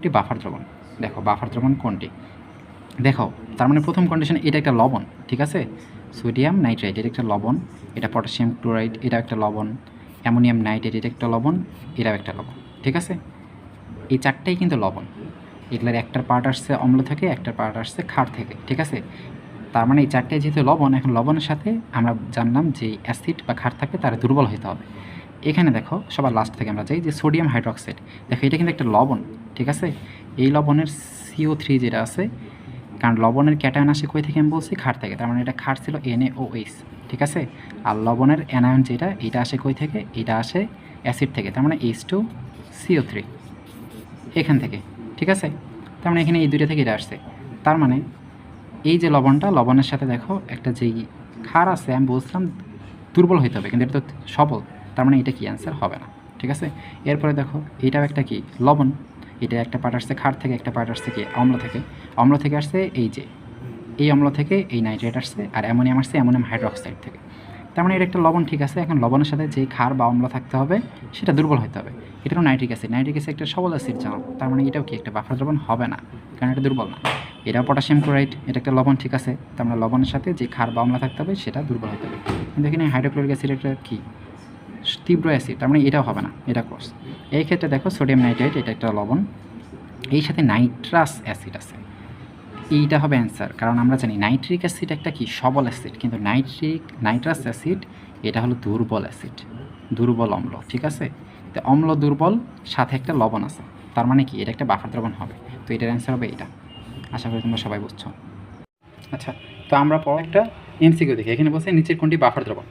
এটি বাফার দ্রবণ। দেখো বাফার দ্রবণ কোনটি, দেখো তার মানে প্রথম কন্ডিশন এটা একটা লবণ, ঠিক আছে, সোডিয়াম নাইট্রেট এটা একটা লবণ, এটা পটাশিয়াম ক্লোরাইড এটা একটা লবণ, অ্যামোনিয়াম নাইট্রেট এটা একটা লবণ, এটাও একটা লবণ, ঠিক আছে। এই চারটাই কিন্তু লবণ, এগুলোর একটার পার্ট আসছে অম্ল থেকে, একটার পার্ট আসছে ক্ষার থেকে, ঠিক আছে। তার মানে এই চারটাই যেহেতু লবণ, এখন লবণের সাথে আমরা জানলাম যে অ্যাসিড বা ক্ষার থাকে তার দুর্বল হতে হবে। এখানে দেখো সবার লাস্ট থেকে আমরা যাই যে সোডিয়াম হাইড্রোক্সাইড, দেখো এটা কিন্তু একটা লবণ, ঠিক আছে। এই লবণের CO3 যেটা আছে, কারণ লবণের ক্যাটায়ন আসে কই থেকে আমি বলছি, ক্ষার থেকে, তার মানে এটা ক্ষার ছিল NaOH, ঠিক আছে। আর লবণের অ্যানায়ন যেটা, এটা আসে কই থেকে, এটা আসে অ্যাসিড থেকে, তার মানে H2CO3 এখান থেকে, ঠিক আছে। তার মানে এখানে এই দুইটা থেকে এটা আসছে। তার মানে এই যে লবণটা, লবণের সাথে দেখো একটা যেই ক্ষার আছে, আমি বলছিলাম দুর্বল হইতে হবে, কিন্তু এটা তো সবল, তার মানে এটা কি অ্যান্সার হবে না, ঠিক আছে। এরপরে দেখো এটাও একটা কি লবণ, এটা একটা পার্ট আসছে ক্ষার থেকে, একটা পার্ট আসছে কি অম্ল থেকে, অম্ল থেকে আসছে এই যে এই অম্ল থেকে এই নাইট্রেট আসছে, আর অ্যামোনিয়াম আসছে অ্যামোনিয়াম হাইড্রোক্সাইড থেকে। তার মানে এটা একটা লবণ, ঠিক আছে। এখন লবণের সাথে যে ক্ষার বা অম্ল থাকতে হবে সেটা দুর্বল হতে হবে। এটারও নাইট্রিক অ্যাসিড, নাইট্রিক অ্যাসিড একটা সবল অ্যাসিড জানো, তার মানে এটাও কি একটা বাফার দ্রবণ হবে না, কারণ এটা দুর্বল না। এটাও পটাশিয়াম ক্লোরাইড, এটা একটা লবণ, ঠিক আছে। তার মানে লবণের সাথে যে ক্ষার বা অম্ল থাকতে হবে সেটা দুর্বল হতে হবে। কিন্তু এখানে হাইড্রোক্লোরিক অ্যাসিড একটা কি তীব্র অ্যাসিড, তার মানে এটাও হবে না, এটা ক্রস। এই ক্ষেত্রে দেখো সোডিয়াম নাইট্রেট এটা একটা লবণ, এই সাথে নাইট্রাস অ্যাসিড আছে, এইটা হবে অ্যান্সার। কারণ আমরা জানি নাইট্রিক অ্যাসিড একটা কি সবল অ্যাসিড, কিন্তু নাইট্রাস অ্যাসিড এটা হলো দুর্বল অ্যাসিড, দুর্বল অম্ল, ঠিক আছে। তো অম্ল দুর্বল সাথে একটা লবণ আছে, তার মানে কি এটা একটা বাফার দ্রবণ হবে। তো এটার অ্যান্সার হবে এটা। আশা করি তোমরা সবাই বুঝছো। আচ্ছা, তো আমরা পর একটা MCQ দেখি। এখানে বলছে নিচের কোনটি বাফার দ্রবণ।